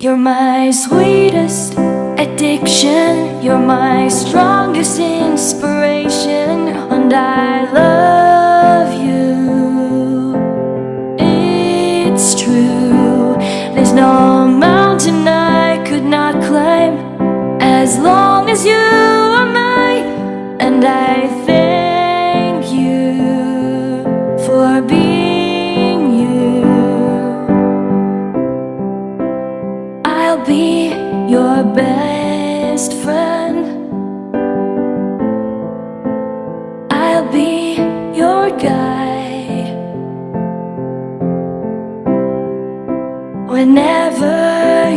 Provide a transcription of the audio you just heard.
You're my sweetest addiction, you're my strongest inspiration, and I love you. It's true, there's no mountain I could not climb as long as you are mine, and I thank you for being you. I'll be your best friend, I'll be your guide whenever